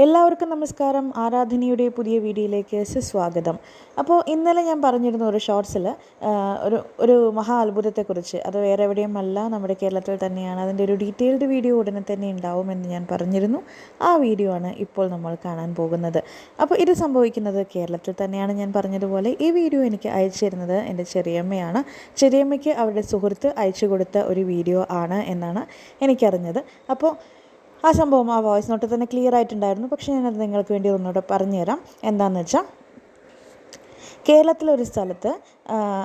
എല്ലാവർക്കും നമസ്കാരം. ആരാധനയുടെ പുതിയ വീഡിയോയിലേക്ക് സ്വാഗതം. അപ്പോൾ ഇന്നലെ ഞാൻ പറഞ്ഞിരുന്ന ഒരു ഷോർട്സിൽ ഒരു മഹാ അത്ഭുതത്തെക്കുറിച്ച്, അത് വേറെ എവിടെയുമല്ല, നമ്മുടെ കേരളത്തിൽ തന്നെയാണ്. അതിൻ്റെ ഒരു ഡീറ്റെയിൽഡ് വീഡിയോ ഉടനെ തന്നെ ഉണ്ടാവുമെന്ന് ഞാൻ പറഞ്ഞിരുന്നു. ആ വീഡിയോ ആണ് ഇപ്പോൾ നമ്മൾ കാണാൻ പോകുന്നത്. അപ്പോൾ ഇത് സംഭവിക്കുന്നത് കേരളത്തിൽ തന്നെയാണ്. ഞാൻ പറഞ്ഞതുപോലെ ഈ വീഡിയോ എനിക്ക് അയച്ചു തരുന്നത് എൻ്റെ ചെറിയമ്മയാണ്. ചെറിയമ്മയ്ക്ക് അവരുടെ സുഹൃത്ത് അയച്ചു കൊടുത്ത ഒരു വീഡിയോ ആണ് എന്നാണ് എനിക്കറിഞ്ഞത്. അപ്പോൾ ആ സംഭവം ആ വോയിസ് നോട്ട് തന്നെ ക്ലിയർ ആയിട്ടുണ്ടായിരുന്നു. പക്ഷേ ഞാനത് നിങ്ങൾക്ക് വേണ്ടി ഒന്നുകൂടെ പറഞ്ഞുതരാം. എന്താണെന്ന് വെച്ചാൽ, കേരളത്തിലൊരു സ്ഥലത്ത്,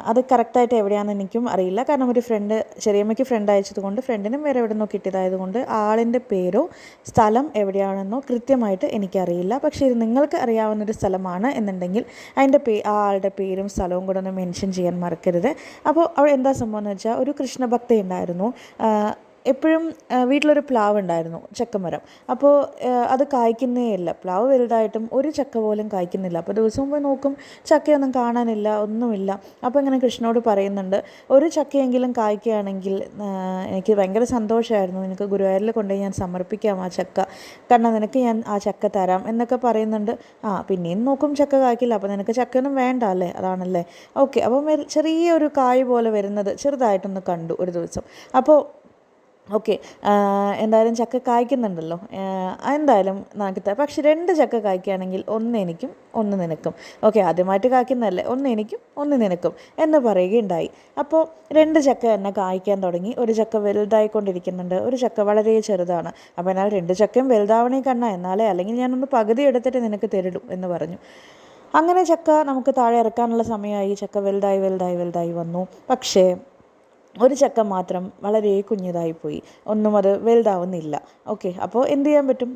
അത് കറക്റ്റായിട്ട് എവിടെയാണെന്ന് എനിക്കും അറിയില്ല, കാരണം ഒരു ഫ്രണ്ട്, ചെറിയമ്മയ്ക്ക് ഫ്രണ്ട് അയച്ചതുകൊണ്ട്, ഫ്രണ്ടിനും വേറെ എവിടെ നിന്നോ കിട്ടിയതായതുകൊണ്ട് ആളിൻ്റെ പേരോ സ്ഥലം എവിടെയാണെന്നോ കൃത്യമായിട്ട് എനിക്കറിയില്ല. പക്ഷേ ഇത് നിങ്ങൾക്ക് അറിയാവുന്നൊരു സ്ഥലമാണ് എന്നുണ്ടെങ്കിൽ അതിൻ്റെ ആ ആളുടെ പേരും സ്ഥലവും കൂടെ ഒന്ന് മെൻഷൻ ചെയ്യാൻ മറക്കരുത്. അപ്പോൾ അവിടെ എന്താ സംഭവം എന്ന് വെച്ചാൽ, ഒരു കൃഷ്ണഭക്ത ഉണ്ടായിരുന്നു. എപ്പോഴും വീട്ടിലൊരു പ്ലാവ് ഉണ്ടായിരുന്നു, ചക്കമരം. അപ്പോൾ അത് കായ്ക്കുന്നേ ഇല്ല. പ്ലാവ് വലുതായിട്ടും ഒരു ചക്ക പോലും കായ്ക്കുന്നില്ല. അപ്പോൾ ദിവസവും പോയി നോക്കും, ചക്കയൊന്നും കാണാനില്ല, ഒന്നുമില്ല. അപ്പോൾ ഇങ്ങനെ കൃഷ്ണനോട് പറയുന്നുണ്ട്, ഒരു ചക്കയെങ്കിലും കായ്ക്കുകയാണെങ്കിൽ എനിക്ക് ഭയങ്കര സന്തോഷമായിരുന്നു, നിനക്ക് ഗുരുവായൂരിൽ കൊണ്ടുപോയി ഞാൻ സമർപ്പിക്കാം ആ ചക്ക, കാരണം നിനക്ക് ഞാൻ ആ ചക്ക തരാം എന്നൊക്കെ പറയുന്നുണ്ട്. പിന്നെയും നോക്കും, ചക്ക കായ്ക്കില്ല. അപ്പോൾ നിനക്ക് ചക്കയൊന്നും വേണ്ട അല്ലേ, അതാണല്ലേ, ഓക്കെ. അപ്പം ചെറിയൊരു കായ് പോലെ വരുന്നത് ചെറുതായിട്ടൊന്ന് കണ്ടു ഒരു ദിവസം. അപ്പോൾ ഓക്കെ, എന്തായാലും ചക്ക കായ്ക്കുന്നുണ്ടല്ലോ, എന്തായാലും നമുക്ക് പക്ഷെ 2 ചക്ക കായ്ക്കുകയാണെങ്കിൽ ഒന്ന് എനിക്കും ഒന്ന് നിനക്കും. ഓക്കെ, ആദ്യമായിട്ട് കായ്ക്കുന്നതല്ലേ, ഒന്ന് എനിക്കും ഒന്ന് നിനക്കും എന്ന് പറയുകയുണ്ടായി. അപ്പോൾ 2 ചക്ക തന്നെ കായ്ക്കാൻ തുടങ്ങി. ഒരു ചക്ക വലുതായിക്കൊണ്ടിരിക്കുന്നുണ്ട്, ഒരു ചക്ക വളരെ ചെറുതാണ്. അപ്പോൾ എന്നാൽ 2 ചക്കയും വലുതാവണേ കണ്ണ, എന്നാലേ, അല്ലെങ്കിൽ ഞാനൊന്ന് പകുതി എടുത്തിട്ട് നിനക്ക് തരിടും എന്ന് പറഞ്ഞു. അങ്ങനെ ചക്ക നമുക്ക് താഴെ ഇറക്കാനുള്ള സമയമായി. ചക്ക വലുതായി വന്നു. പക്ഷേ ഒരു ചക്ക മാത്രം വളരെ കുഞ്ഞതായിപ്പോയി, ഒന്നും അത് വലുതാവുന്നില്ല. ഓക്കെ, അപ്പോൾ എന്ത് ചെയ്യാൻ പറ്റും?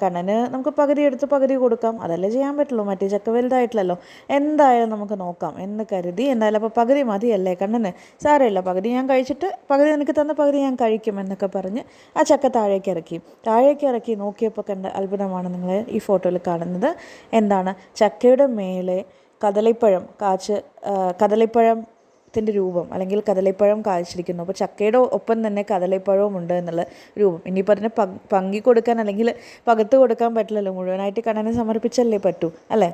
കണ്ണന് നമുക്ക് പകുതി എടുത്ത് പകുതി കൊടുക്കാം, അതല്ലേ ചെയ്യാൻ പറ്റുള്ളൂ. മറ്റേ ചക്ക വലുതായിട്ടില്ലല്ലോ. എന്തായാലും നമുക്ക് നോക്കാം എന്ന് കരുതി, എന്തായാലും അപ്പോൾ പകുതി മതിയല്ലേ കണ്ണന്, സാരമില്ല, പകുതി ഞാൻ കഴിച്ചിട്ട് പകുതി എനിക്ക് തന്ന പകുതി ഞാൻ കഴിക്കും എന്നൊക്കെ പറഞ്ഞ് ആ ചക്ക താഴേക്ക് ഇറക്കി നോക്കിയപ്പോൾ കണ്ട അത്ഭുതമാണ് നിങ്ങൾ ഈ ഫോട്ടോയിൽ കാണുന്നത്. എന്താണ്? ചക്കയുടെ മേലെ കദളിപ്പഴത്തിൻ്റെ രൂപം, അല്ലെങ്കിൽ കദളിപ്പഴം കായ്ച്ചിരിക്കുന്നു. അപ്പോൾ ചക്കയുടെ ഒപ്പം തന്നെ കദളിപ്പഴവും ഉണ്ട് എന്നുള്ള രൂപം. ഇനിയിപ്പോൾ അതിനെ പങ്കി കൊടുക്കാൻ, അല്ലെങ്കിൽ പകത്ത് കൊടുക്കാൻ പറ്റില്ലല്ലോ, മുഴുവനായിട്ട് കണ്ണനെ സമർപ്പിച്ചല്ലേ പറ്റൂ, അല്ലേ?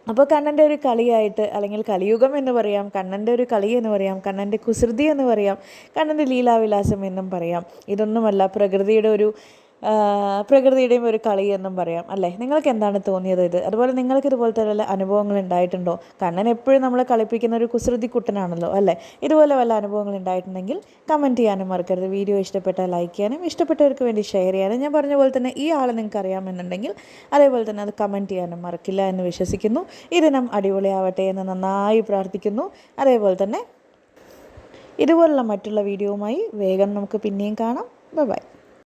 അപ്പോൾ കണ്ണൻ്റെ ഒരു കളിയായിട്ട്, അല്ലെങ്കിൽ കലിയുഗം എന്ന് പറയാം, കണ്ണൻ്റെ ഒരു കളി എന്ന് പറയാം, കണ്ണൻ്റെ കുസൃതി എന്ന് പറയാം, കണ്ണൻ്റെ ലീലാവിലാസം എന്നും പറയാം. ഇതൊന്നുമല്ല, പ്രകൃതിയുടെയും ഒരു കളി എന്നും പറയാം, അല്ലേ? നിങ്ങൾക്ക് എന്താണ് തോന്നിയത് ഇത്? അതുപോലെ നിങ്ങൾക്ക് ഇതുപോലത്തെ വല്ല അനുഭവങ്ങൾ ഉണ്ടായിട്ടുണ്ടോ? കണ്ണൻ എപ്പോഴും നമ്മളെ കളിപ്പിക്കുന്ന ഒരു കുസൃതി കുട്ടനാണല്ലോ, അല്ലേ? ഇതുപോലെ വല്ല അനുഭവങ്ങൾ ഉണ്ടായിട്ടുണ്ടെങ്കിൽ കമൻറ്റ് ചെയ്യാനും മറക്കരുത്. വീഡിയോ ഇഷ്ടപ്പെട്ടാൽ ലൈക്ക് ചെയ്യാനും, ഇഷ്ടപ്പെട്ടവർക്ക് വേണ്ടി ഷെയർ ചെയ്യാനും, ഞാൻ പറഞ്ഞ പോലെ തന്നെ ഈ ആളെ നിങ്ങൾക്ക് അറിയാമെന്നുണ്ടെങ്കിൽ അതേപോലെ തന്നെ അത് കമൻറ്റ് ചെയ്യാനും മറക്കില്ല എന്ന് വിശ്വസിക്കുന്നു. ഈ ദിനം അടിപൊളിയാവട്ടെ എന്ന് നന്നായി പ്രാർത്ഥിക്കുന്നു. അതേപോലെ തന്നെ ഇതുപോലുള്ള മറ്റുള്ള വീഡിയോവുമായി വേഗം നമുക്ക് പിന്നെയും കാണാം. ബൈ.